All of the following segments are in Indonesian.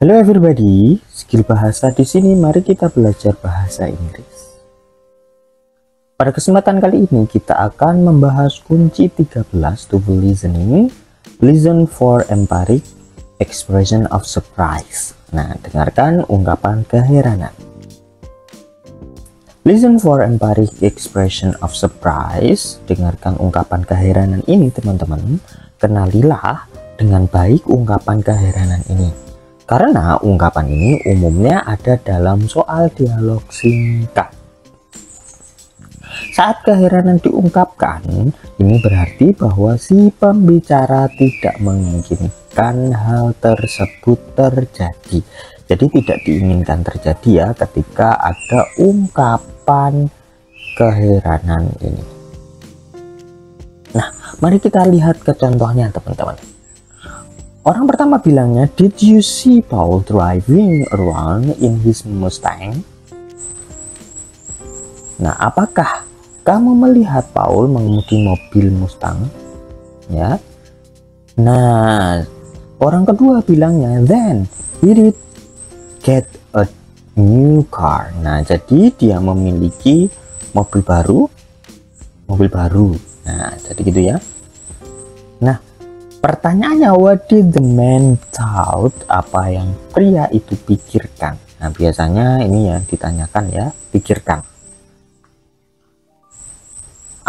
Hello everybody, skill bahasa di sini. Mari kita belajar bahasa Inggris. Pada kesempatan kali ini kita akan membahas kunci 13 to listening. Listen for emphatic expression of surprise. Nah, dengarkan ungkapan keheranan. Listen for emphatic expression of surprise. Dengarkan ungkapan keheranan ini, teman-teman. Kenalilah dengan baik ungkapan keheranan ini. Karena ungkapan ini umumnya ada dalam soal dialog singkat. Saat keheranan diungkapkan, ini berarti bahwa si pembicara tidak menginginkan hal tersebut terjadi. Jadi tidak diinginkan terjadi ya ketika ada ungkapan keheranan ini. Nah, mari kita lihat ke contohnya, teman-teman. Orang pertama bilangnya, did you see Paul driving around in his Mustang? Nah, apakah kamu melihat Paul mengemudi mobil Mustang? Ya. Nah, orang kedua bilangnya, then he did get a new car. Nah, jadi dia memiliki mobil baru. Nah, jadi gitu ya. Nah, pertanyaannya, what did the man thought? Apa yang pria itu pikirkan? Nah, biasanya ini yang ditanyakan ya, pikirkan.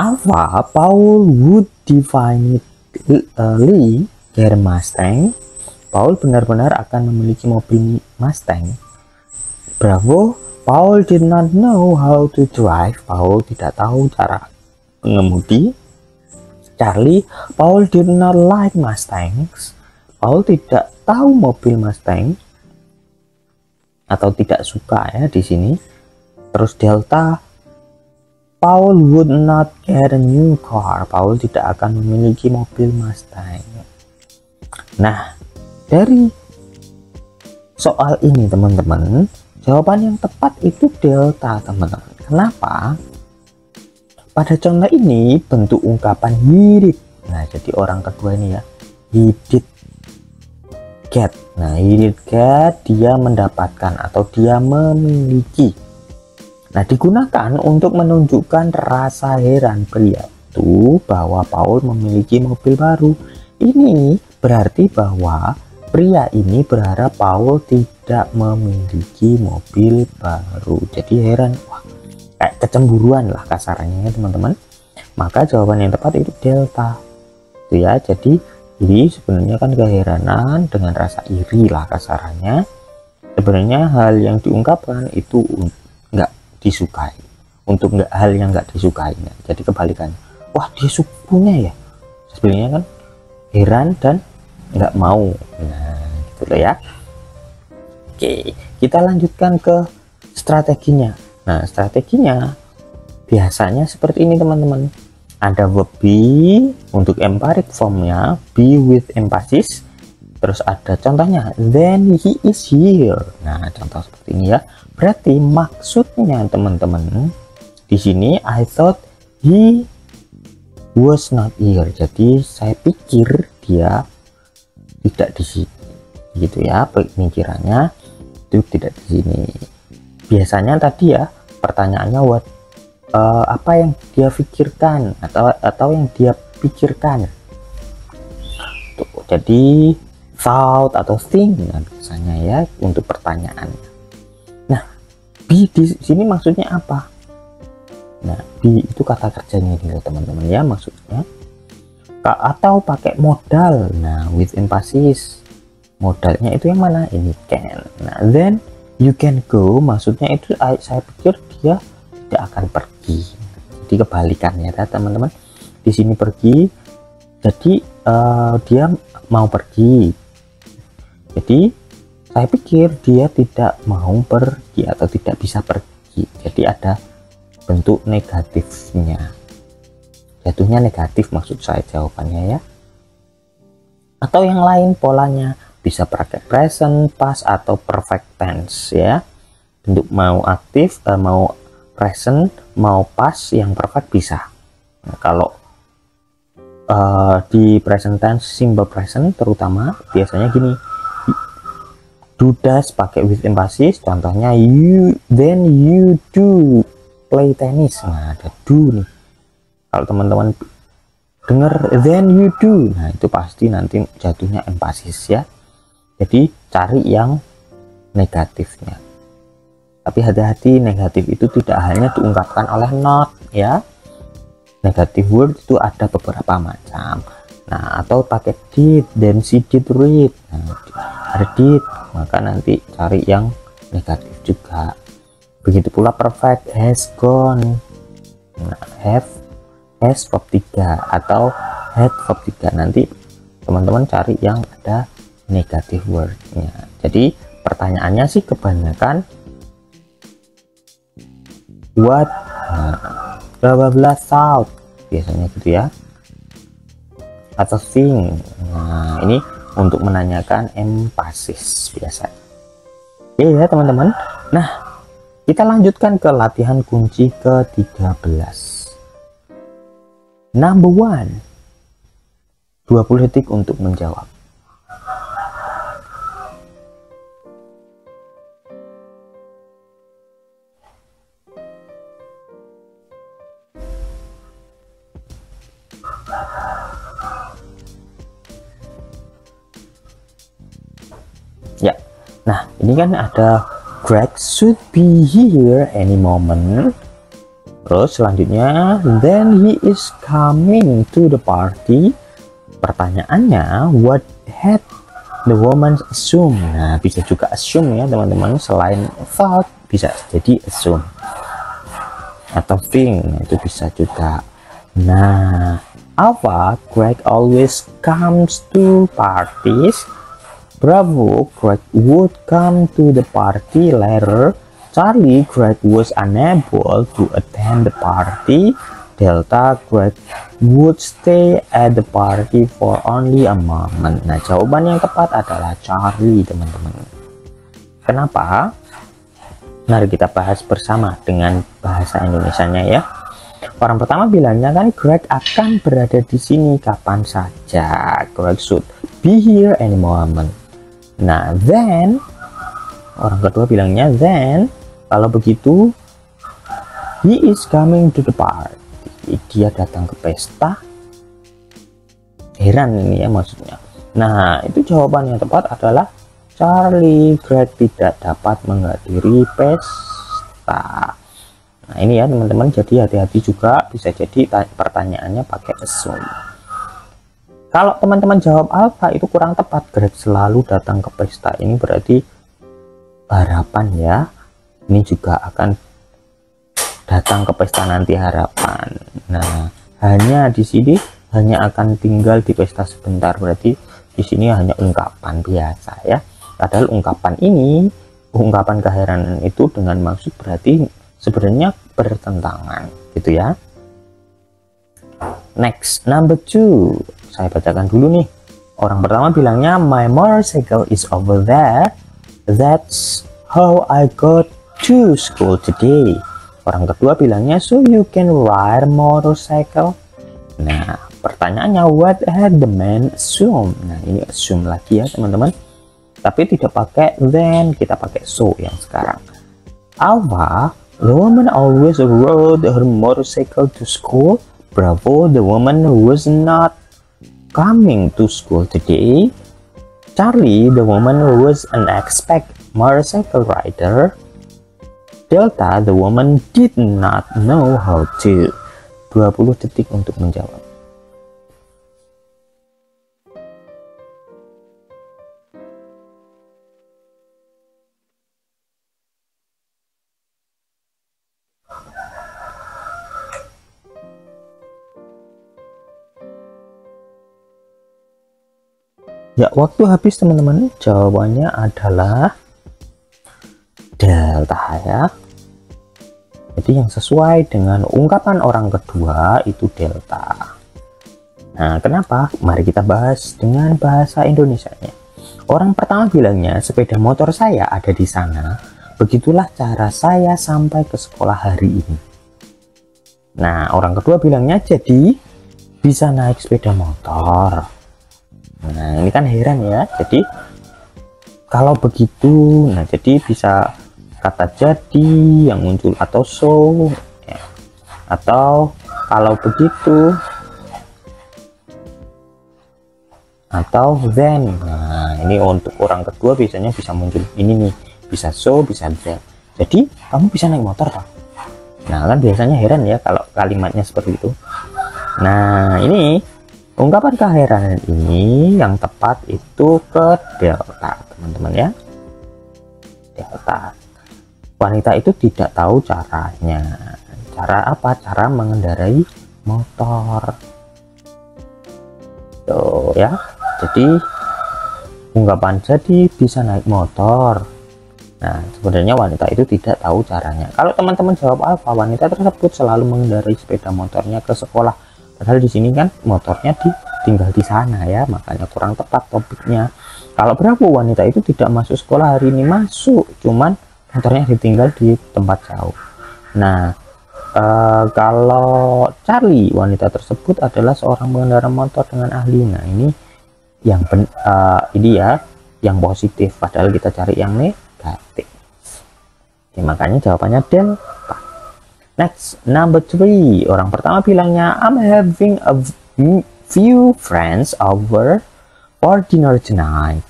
Apa Paul would definitely get a Mustang? Paul benar-benar akan memiliki mobil Mustang. Bravo, Paul did not know how to drive. Paul tidak tahu cara mengemudi. Charlie, Paul did not like Mustangs. Paul tidak tahu mobil Mustang atau tidak suka ya di sini. Terus Delta, Paul would not get a new car. Paul tidak akan memiliki mobil Mustang. Nah, dari soal ini teman-teman, jawaban yang tepat itu Delta, teman-teman. Kenapa? Pada contoh ini bentuk ungkapan he did. Nah, jadi orang kedua ini ya, he did get. Nah, he did get, dia mendapatkan atau dia memiliki. Nah, digunakan untuk menunjukkan rasa heran pria itu bahwa Paul memiliki mobil baru. Ini berarti bahwa pria ini berharap Paul tidak memiliki mobil baru. Jadi heran, wah, kayak kecemburuan lah kasarannya ya teman-teman. Maka jawaban yang tepat itu Delta itu ya. Jadi ini sebenarnya kan keheranan dengan rasa iri lah kasarannya. Sebenarnya hal yang diungkapkan itu nggak disukai, untuk hal yang nggak disukai. Jadi kebalikannya, wah dia punya ya, sebenarnya kan heran dan nggak mau. Nah gitu loh ya. Oke, kita lanjutkan ke strateginya. Nah, strateginya biasanya seperti ini teman-teman. Ada verb be untuk emphatic formnya, be with emphasis. Terus ada contohnya, then he is here. Nah, contoh seperti ini ya. Berarti maksudnya teman-teman di sini, I thought he was not here. Jadi saya pikir dia tidak di sini. Gitu ya, pemikirannya itu tidak di sini. Biasanya tadi ya pertanyaannya apa yang dia pikirkan atau yang dia pikirkan. Tuh, jadi thought atau think nah, biasanya ya untuk pertanyaan. Nah, be di sini maksudnya apa? Nah, be itu kata kerjanya ini teman-teman ya, maksudnya atau pakai modal. Nah, with emphasis. Modalnya itu yang mana? Ini can. Nah, then you can go, maksudnya itu saya pikir dia tidak akan pergi. Jadi kebalikannya ya teman-teman. Di sini pergi, jadi dia mau pergi. Jadi saya pikir dia tidak mau pergi atau tidak bisa pergi. Jadi ada bentuk negatifnya. Jatuhnya negatif maksud saya jawabannya ya. Atau yang lain polanya. Bisa pakai present, past, atau perfect tense ya. Bentuk mau aktif, mau present, mau past, yang perfect bisa. Nah, kalau di present tense, simple present terutama biasanya gini, do does pakai with emphasis, contohnya then you do play tennis. Nah, ada do nih. Kalau teman-teman dengar then you do, nah itu pasti nanti jatuhnya emphasis ya. Jadi cari yang negatifnya. Tapi hati-hati, negatif itu tidak hanya diungkapkan oleh not ya. Negative word itu ada beberapa macam. Nah, atau pakai did, then she did read. Nah, ada did, maka nanti cari yang negatif juga. Begitu pula perfect, has gone. Nah, have, has verb 3 atau had verb 3. Nanti teman-teman cari yang ada negative wordnya. Jadi pertanyaannya sih kebanyakan what, bla bla bla thought biasanya gitu ya, atau think. Nah, ini untuk menanyakan emphasis biasanya. Oke ya teman-teman. Nah, kita lanjutkan ke latihan kunci ke-13. Number 1, 20 detik untuk menjawab. Ya, nah ini kan ada Greg should be here any moment. Terus selanjutnya, then he is coming to the party. Pertanyaannya, what had the woman assume? Nah, bisa juga assume ya teman-teman, selain thought bisa jadi assume atau think, itu bisa juga. Nah, apa Greg always comes to parties? Bravo, Greg would come to the party later. Charlie, Greg was unable to attend the party. Delta, Greg would stay at the party for only a moment. Nah, jawaban yang tepat adalah Charlie, teman-teman. Kenapa? Mari kita bahas bersama dengan bahasa Indonesianya ya. Orang pertama bilangnya kan Greg akan berada di sini kapan saja. Greg should be here any moment. Nah, then orang kedua bilangnya then, kalau begitu he is coming to the party. Dia datang ke pesta. Heran ini ya maksudnya. Nah, itu jawaban yang tepat adalah Charlie. Greg tidak dapat menghadiri pesta. Nah, ini ya teman-teman, jadi hati-hati juga, bisa jadi pertanyaannya pakai assume. Kalau teman-teman jawab alpha itu kurang tepat. Greg selalu datang ke pesta, ini berarti harapan ya. Ini juga akan datang ke pesta nanti, harapan. Nah, hanya di sini hanya akan tinggal di pesta sebentar, berarti di sini hanya ungkapan biasa ya. Padahal ungkapan ini, ungkapan keheranan itu dengan maksud berarti sebenarnya bertentangan gitu ya. Next, number 2. Saya bacakan dulu nih. Orang pertama bilangnya my motorcycle is over there. That's how I got to school today. Orang kedua bilangnya so you can ride a motorcycle. Nah, pertanyaannya what had the man assume? Nah, ini assume lagi ya teman-teman. Tapi tidak pakai then, kita pakai so yang sekarang. Alpha, the woman always rode her motorcycle to school. Bravo, the woman was not coming to school today. Charlie, the woman was an expert motorcycle rider. Delta, the woman did not know how to. 20 detik untuk menjawab. Ya, waktu habis teman-teman. Jawabannya adalah Delta ya. Jadi yang sesuai dengan ungkapan orang kedua itu Delta. Nah, kenapa? Mari kita bahas dengan bahasa Indonesianya. Orang pertama bilangnya sepeda motor saya ada di sana. Begitulah cara saya sampai ke sekolah hari ini. Nah, orang kedua bilangnya jadi bisa naik sepeda motor. Nah, ini kan heran ya. Jadi kalau begitu, nah jadi bisa kata jadi yang muncul atau so ya. Atau kalau begitu atau then. Nah ini untuk orang kedua biasanya bisa muncul ini nih, bisa so bisa then. Jadi kamu bisa naik motor kan? Nah kan biasanya heran ya kalau kalimatnya seperti itu. Nah ini ungkapan keheranan ini yang tepat itu ke delta teman-teman ya. Delta, wanita itu tidak tahu caranya. Cara apa? Cara mengendarai motor tuh ya. Jadi ungkapan jadi bisa naik motor. Nah sebenarnya wanita itu tidak tahu caranya. Kalau teman-teman jawab alfa, wanita tersebut selalu mengendarai sepeda motornya ke sekolah, padahal di sini kan motornya tinggal di sana ya, makanya kurang tepat topiknya. Kalau bravo, wanita itu tidak masuk sekolah hari ini. Masuk, cuman motornya ditinggal di tempat jauh. Nah kalau Charlie, wanita tersebut adalah seorang pengendara motor dengan ahli. Nah ini yang ini ya yang positif, padahal kita cari yang negatif. Oke, makanya jawabannya delta. Next, number 3. Orang pertama bilangnya I'm having a few friends over for dinner tonight.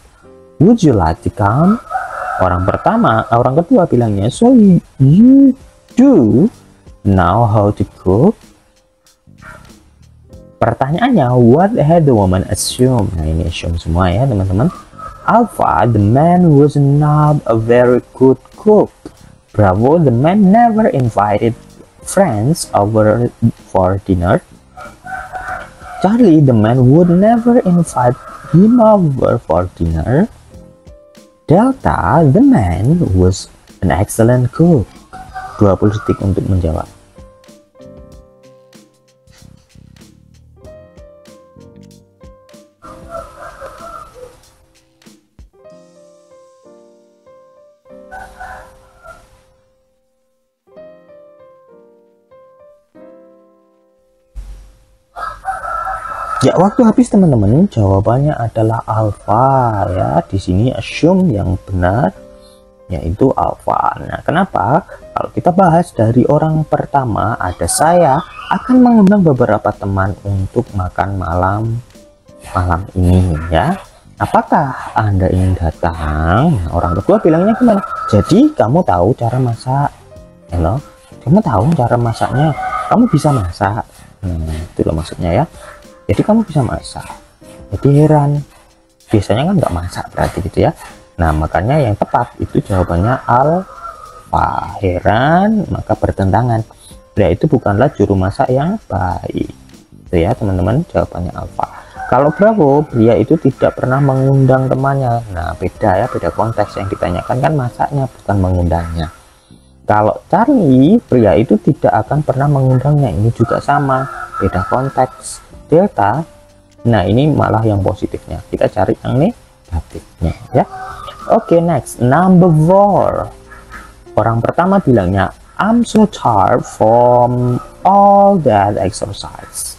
Would you like to come? Orang kedua bilangnya so you do know how to cook? Pertanyaannya, what had the woman assumed? Nah ini assume semua ya teman-teman. Alpha, the man was not a very good cook. Bravo, the man never invited friends over for dinner. Charlie, the man would never invite him over for dinner. Delta, the man was an excellent cook. 20 detik untuk menjawab. Ya, waktu habis teman-teman. Jawabannya adalah alfa ya. Di sini assume yang benar yaitu alfa. Nah, kenapa? Kalau kita bahas dari orang pertama, ada saya akan mengundang beberapa teman untuk makan malam ini ya. Apakah Anda ingin datang? Nah, orang kedua bilangnya gimana? Jadi kamu tahu cara masak, hello? Kamu tahu cara masaknya? Kamu bisa masak. Itu loh maksudnya ya. Jadi kamu bisa masak. Jadi heran, biasanya kan nggak masak berarti gitu ya. Nah makanya yang tepat itu jawabannya alfa. Heran maka bertentangan. Pria itu bukanlah juru masak yang baik. Itu ya teman-teman, jawabannya alfa. Kalau bravo, pria itu tidak pernah mengundang temannya. Nah beda ya, beda konteks. Yang ditanyakan kan masaknya, bukan mengundangnya. Kalau Charlie, pria itu tidak akan pernah mengundangnya. Ini juga sama, beda konteks. Delta, nah ini malah yang positifnya, kita cari yang negatifnya ya. Oke, next, number 4. Orang pertama bilangnya I'm so tired from all that exercise.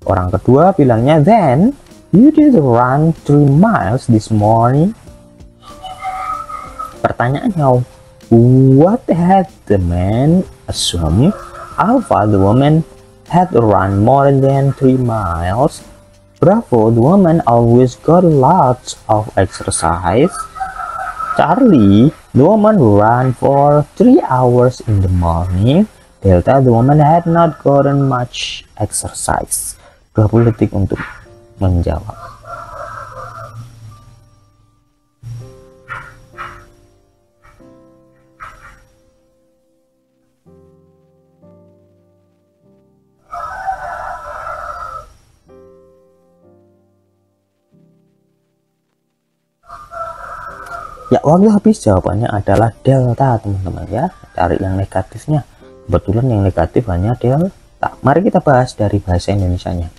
Orang kedua bilangnya then you did run 3 miles this morning. Pertanyaannya, what had the man assumed? Alpha, the woman had run more than 3 miles. Bravo, the woman always got lots of exercise. Charlie, the woman ran for 3 hours in the morning. Delta, the woman had not gotten much exercise. 20 detik untuk menjawab. Ya, waktu habis. Jawabannya adalah delta teman-teman ya. Cari yang negatifnya. Kebetulan yang negatif hanya delta. Mari kita bahas dari bahasa Indonesianya.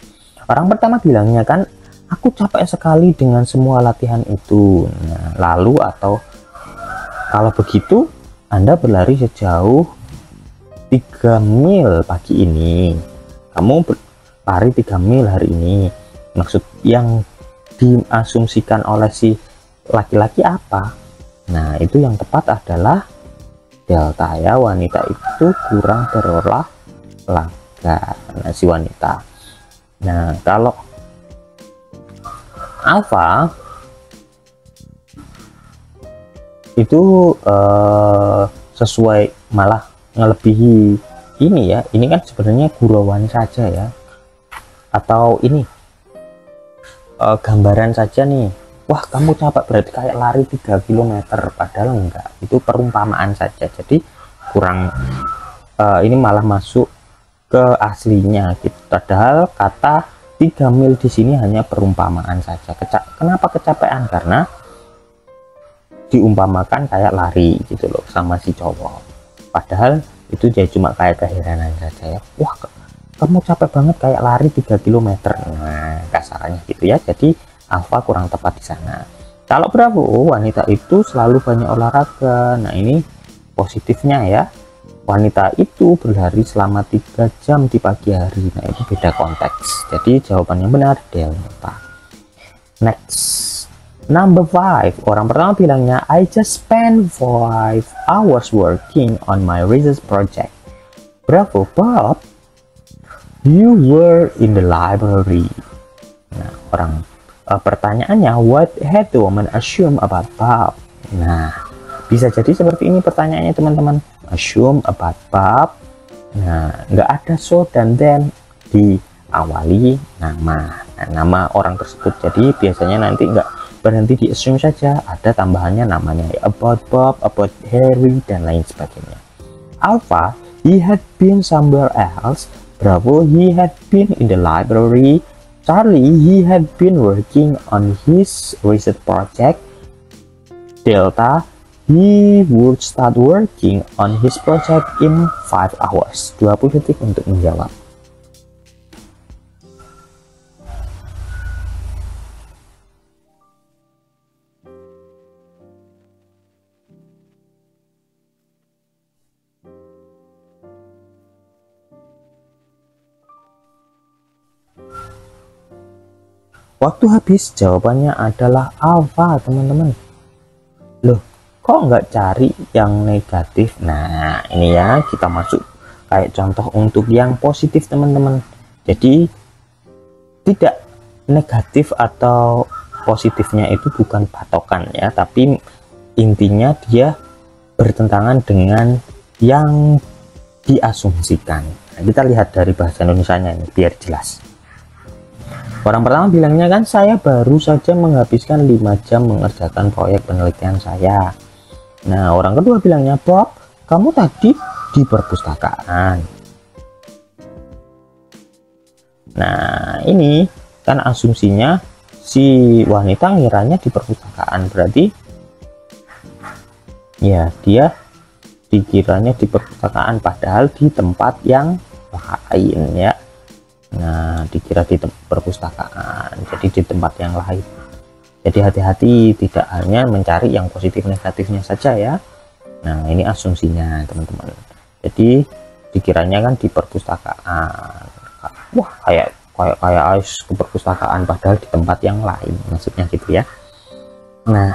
Orang pertama bilangnya kan, aku capek sekali dengan semua latihan itu. Nah, lalu atau kalau begitu Anda berlari sejauh 3 mil pagi ini. Kamu berlari 3 mil hari ini. Maksud yang diasumsikan oleh si laki-laki apa? Nah, itu yang tepat adalah delta ya, wanita itu kurang berolahraga. Nah, si wanita. Nah, kalau alfa itu sesuai, malah ngelebihi ini ya. Ini kan sebenarnya gurauan saja ya, atau ini gambaran saja nih. Wah, kamu capek berarti kayak lari 3 km, padahal enggak, itu perumpamaan saja. Jadi kurang ini malah masuk ke aslinya gitu. Padahal kata 3 mil di sini hanya perumpamaan saja. Kenapa kecapean? Karena diumpamakan kayak lari gitu loh sama si cowok, padahal itu dia cuma kayak keheranan saja ya. Wah, kamu capek banget kayak lari 3 km. Nah, kasarannya gitu ya. Jadi alfa kurang tepat di sana. Kalau Bravo, wanita itu selalu banyak olahraga. Nah, ini positifnya ya. Wanita itu berlari selama 3 jam di pagi hari. Nah, itu beda konteks. Jadi jawabannya benar delta. Next, number 5. Orang pertama bilangnya, I just spent 5 hours working on my research project. Bravo, Bob, you were in the library. Nah, pertanyaannya, what had the woman assume about Bob? Nah, bisa jadi seperti ini pertanyaannya teman-teman. Assume about Bob. Nah, nggak ada so dan then, diawali nama. Nah, nama orang tersebut. Jadi biasanya nanti nggak berhenti di assume saja, ada tambahannya namanya, about Bob, about Harry, dan lain sebagainya. Alpha, he had been somewhere else. Bravo, he had been in the library. Charlie, he had been working on his research project. Delta, he would start working on his project in 5 hours. 20 detik untuk menjawab. Waktu habis, jawabannya adalah alfa teman-teman. Loh, kok nggak cari yang negatif? Nah, ini ya, kita masuk kayak contoh untuk yang positif teman-teman. Jadi tidak negatif atau positifnya itu bukan patokan ya, tapi intinya dia bertentangan dengan yang diasumsikan. Nah, kita lihat dari bahasa Indonesianya ini biar jelas. Orang pertama bilangnya kan, saya baru saja menghabiskan 5 jam mengerjakan proyek penelitian saya. Nah, orang kedua bilangnya, Bob, kamu tadi di perpustakaan. Nah, ini kan asumsinya si wanita ngiranya di perpustakaan, berarti ya dia dikiranya di perpustakaan padahal di tempat yang lain ya. Nah, dikira di perpustakaan, jadi di tempat yang lain. Jadi hati-hati, tidak hanya mencari yang positif negatifnya saja ya. Nah, ini asumsinya teman-teman. Jadi dikiranya kan di perpustakaan. Wah, kayak ke perpustakaan padahal di tempat yang lain, maksudnya gitu ya. Nah,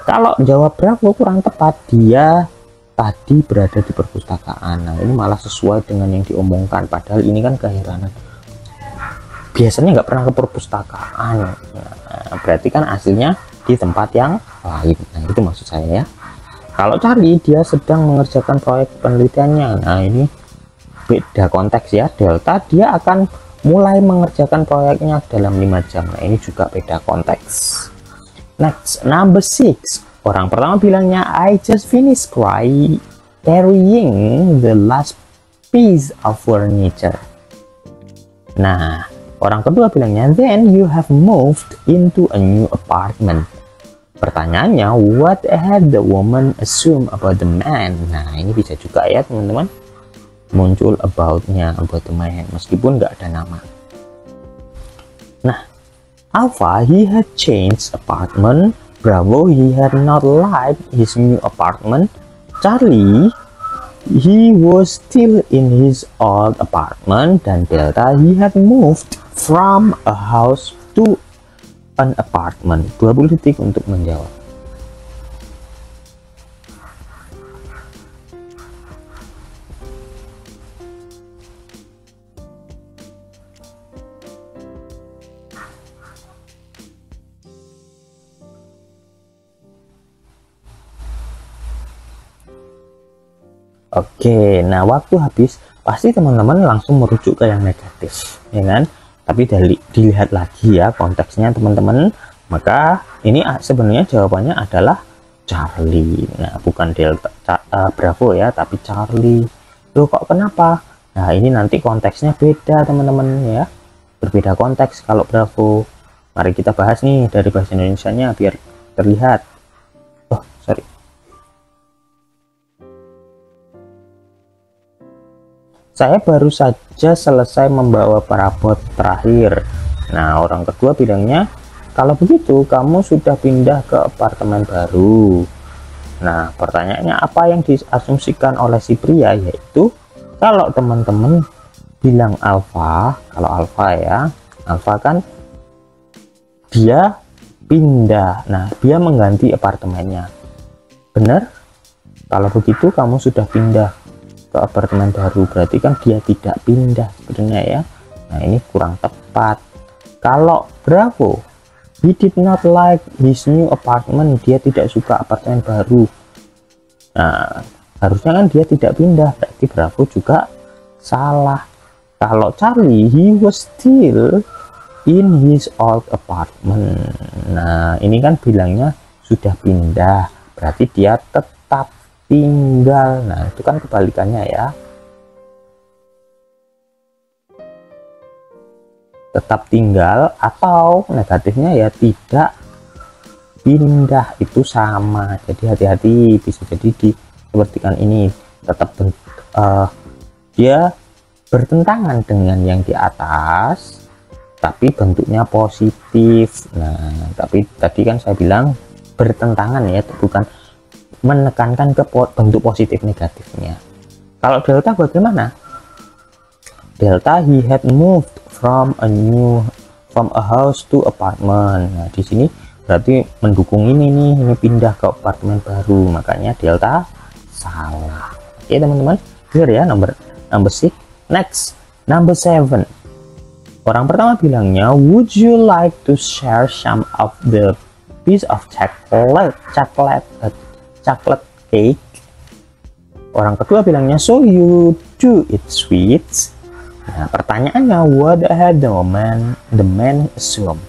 kalau jawab Bravo kurang tepat, dia tadi berada di perpustakaan. Nah, ini malah sesuai dengan yang diomongkan, padahal ini kan keheranan. Biasanya nggak pernah ke perpustakaan. Nah, berarti kan aslinya di tempat yang lain. Nah, itu maksud saya ya. Kalau cari, dia sedang mengerjakan proyek penelitiannya. Nah, ini beda konteks ya. Delta, dia akan mulai mengerjakan proyeknya dalam 5 jam. Nah, ini juga beda konteks. Next, number 6. Orang pertama bilangnya, I just finished carrying the last piece of furniture. Nah, orang kedua bilangnya, then you have moved into a new apartment. Pertanyaannya, what had the woman assumed about the man? Nah, ini bisa juga ya teman-teman, muncul about-nya, about the man, meskipun nggak ada nama. Nah, Alpha, he had changed apartment. Bravo, he had not liked his new apartment. Charlie, he was still in his old apartment. Dan Delta, he had moved from a house to an apartment. 20 detik untuk menjawab. Oke, nah waktu habis pasti teman-teman langsung merujuk ke yang negatif, ya kan? Tapi dilihat lagi ya konteksnya teman-teman, maka ini sebenarnya jawabannya adalah Charlie. Nah, bukan Delta, Bravo ya, tapi Charlie. Loh kok kenapa? Nah, ini nanti konteksnya beda teman-teman ya. Berbeda konteks kalau Bravo. Mari kita bahas nih dari bahasa Indonesianya biar terlihat. Oh, sorry. Saya baru saja selesai membawa perabot terakhir. Nah, orang kedua bilangnya, kalau begitu kamu sudah pindah ke apartemen baru. Nah, pertanyaannya apa yang diasumsikan oleh si pria, yaitu kalau teman-teman bilang alfa, kalau alfa ya, alfa kan dia pindah. Nah, dia mengganti apartemennya. Benar? Kalau begitu kamu sudah pindah ke apartemen baru, berarti kan dia tidak pindah sebenarnya ya. Nah, ini kurang tepat. Kalau Bravo, he did not like his new apartment, dia tidak suka apartemen baru. Nah, harusnya kan dia tidak pindah, berarti Bravo juga salah. Kalau Charlie, he was still in his old apartment. Nah, ini kan bilangnya sudah pindah, berarti dia tetap tinggal. Nah, itu kan kebalikannya ya. Tetap tinggal atau negatifnya ya tidak pindah, itu sama. Jadi hati-hati, bisa jadi sepertikan ini tetap dia bertentangan dengan yang di atas tapi bentuknya positif. Nah, tapi tadi kan saya bilang bertentangan ya, bukan menekankan ke bentuk positif negatifnya. Kalau Delta bagaimana? Delta, he had moved from a house to apartment. Nah, di sini berarti mendukung ini nih, ini pindah ke apartemen baru, makanya Delta salah. Oke teman-teman, clear ya number 6. Next, number 7. Orang pertama bilangnya, would you like to share some of the piece of chocolate cake? Orang kedua bilangnya, so you do eat sweets? Nah, pertanyaannya, what had the man assume?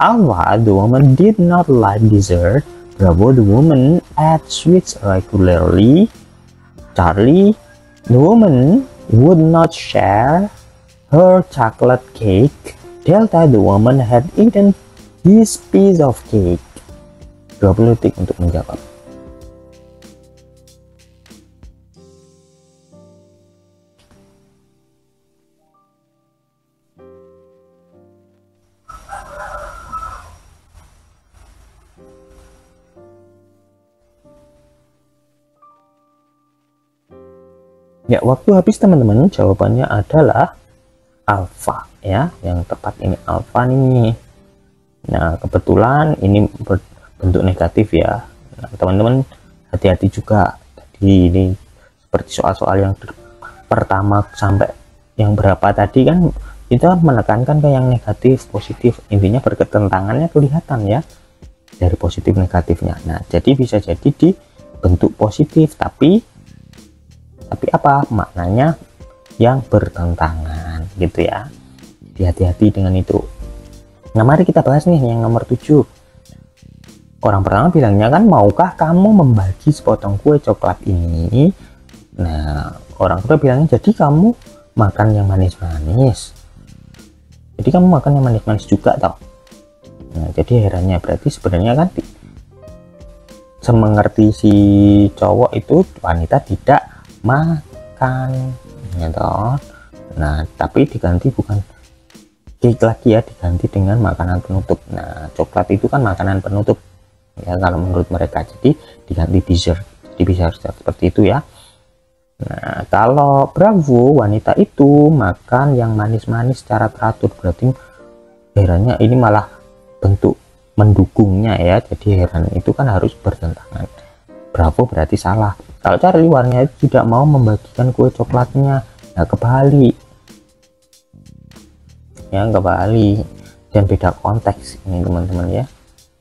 Alpha, the woman did not like dessert. Bravo, the woman ate sweets regularly. Charlie, the woman would not share her chocolate cake. Delta, the woman had eaten his piece of cake. 20 detik untuk menjawab. Ya, waktu habis teman-teman. Jawabannya adalah alfa ya, yang tepat ini alfa nih. Nah, kebetulan ini bentuk negatif ya. Nah, teman-teman hati-hati juga. Tadi ini seperti soal-soal yang pertama sampai yang berapa tadi kan kita menekankan ke yang negatif positif, intinya berketentangannya kelihatan ya dari positif negatifnya. Nah, jadi bisa jadi di bentuk positif tapi apa maknanya yang bertentangan gitu ya. Hati-hati dengan itu. Nah, mari kita bahas nih yang nomor 7. Orang pertama bilangnya kan, maukah kamu membagi sepotong kue coklat ini? Nah, orang kedua bilangnya, jadi kamu makan yang manis-manis. Jadi kamu makan yang manis-manis juga toh. Nah, jadi herannya berarti sebenarnya kan semengerti si cowok itu wanita tidak makan gitu. Nah, tapi diganti bukan cake lagi ya, diganti dengan makanan penutup. Nah, coklat itu kan makanan penutup ya kalau menurut mereka, jadi diganti dessert. Jadi bisa seperti itu ya. Nah, kalau Bravo, wanita itu makan yang manis-manis secara teratur, berarti herannya ini malah bentuk mendukungnya ya. Jadi heran itu kan harus bertentangan. Bravo berarti salah. Kalau Charlie, warnanya tidak mau membagikan kue coklatnya. Nah, kebalik ya, kebalik, dan beda konteks ini teman-teman ya.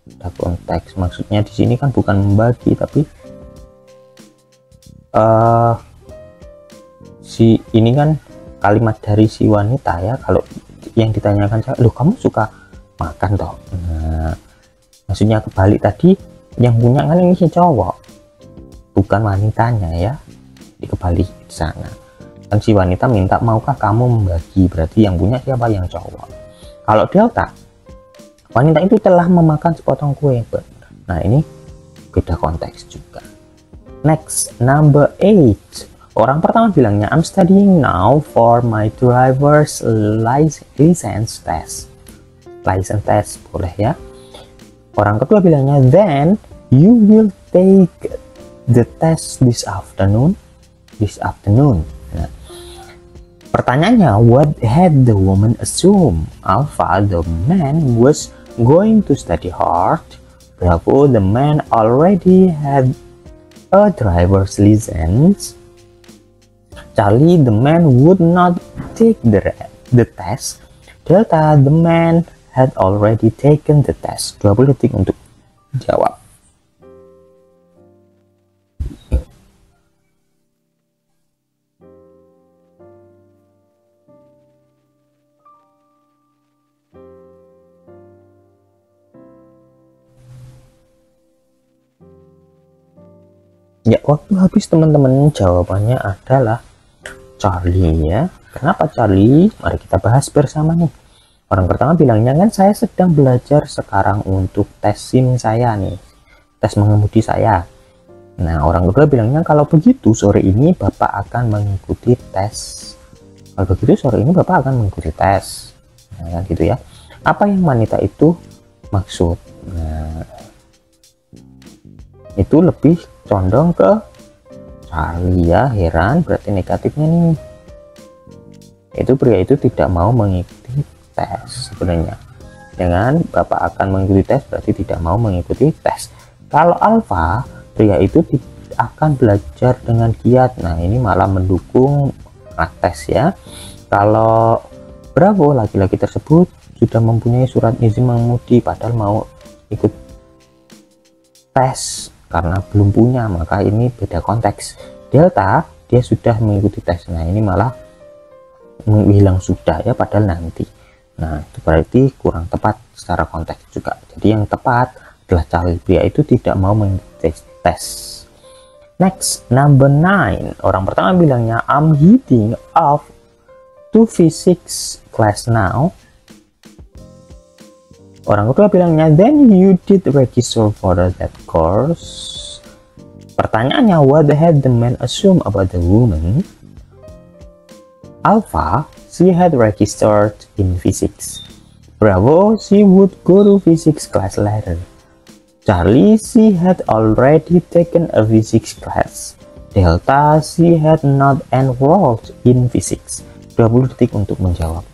Beda konteks, maksudnya di sini kan bukan membagi tapi si ini kan kalimat dari si wanita ya. Kalau yang ditanyakan, loh kamu suka makan toh? Nah, maksudnya kebalik tadi, yang punya kan ini si cowok, bukan wanitanya ya, dikebalik di sana. Kan si wanita minta, maukah kamu membagi, berarti yang punya siapa? Yang cowok. Kalau delta, wanita itu telah memakan sepotong kue. Nah ini beda konteks juga. Next, number 8. Orang pertama bilangnya, I'm studying now for my driver's license test. License test boleh ya. Orang kedua bilangnya, then you will take the test this afternoon. This afternoon. Nah, pertanyaannya, what had the woman assumed? Alpha, the man was going to study hard. Bravo, the man already had a driver's license. Charlie, the man would not take the test. Delta, the man had already taken the test. 20 detik untuk jawab. Ya, waktu habis teman-teman. Jawabannya adalah Charlie ya. Kenapa Charlie? Mari kita bahas bersama nih. Orang pertama bilangnya, kan saya sedang belajar sekarang untuk tes SIM saya nih, tes mengemudi saya. Nah, orang kedua bilangnya, kalau begitu sore ini Bapak akan mengikuti tes. Kalau begitu sore ini Bapak akan mengikuti tes. Nah, gitu ya. Apa yang wanita itu maksud? Nah, itu lebih condong ke Charlie ya. Heran, berarti negatifnya nih. Itu pria itu tidak mau mengikuti tes sebenarnya. Dengan Bapak akan mengikuti tes berarti tidak mau mengikuti tes. Kalau alfa, pria itu akan belajar dengan giat. Nah, ini malah mendukung tes ya. Kalau bravo, laki-laki tersebut sudah mempunyai surat izin mengemudi padahal mau ikut tes karena belum punya, maka ini beda konteks. Delta, dia sudah mengikuti tes. Nah, ini malah bilang sudah ya padahal nanti. Nah, itu berarti kurang tepat secara konteks juga. Jadi yang tepat adalah Charlie, pria itu tidak mau mengikuti tes. Next, number 9. Orang pertama bilangnya, I'm heading off to physics class now. Orang kedua bilangnya, then you did register for that course. Pertanyaannya, what had the man assume about the woman? Alpha, she had registered in physics. Bravo, she would go to physics class later. Charlie, she had already taken a physics class. Delta, she had not enrolled in physics. 20 detik untuk menjawab.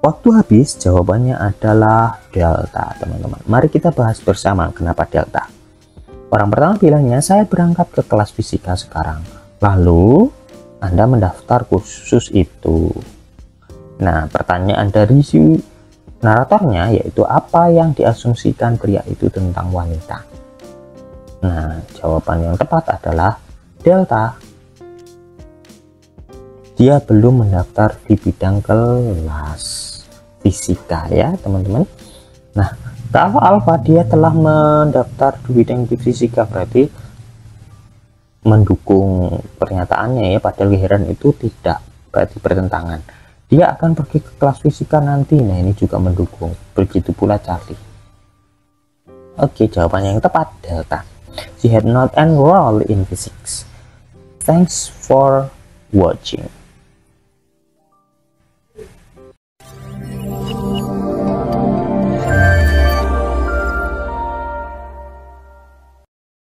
Waktu habis, jawabannya adalah delta, teman-teman. Mari kita bahas bersama kenapa delta. Orang pertama bilangnya, saya berangkat ke kelas fisika sekarang. Lalu, Anda mendaftar kursus itu. Nah, pertanyaan dari si naratornya yaitu apa yang diasumsikan pria itu tentang wanita. Nah, jawaban yang tepat adalah delta. Dia belum mendaftar di bidang kelas fisika ya teman-teman. Nah, kalau alfa dia telah mendaftar di bidang fisika berarti mendukung pernyataannya ya, padahal heran itu tidak, berarti bertentangan. Dia akan pergi ke kelas fisika nanti. Nah, ini juga mendukung. Begitu pula Charlie. Oke, jawabannya yang tepat delta. She had not enrolled in physics. Thanks for watching.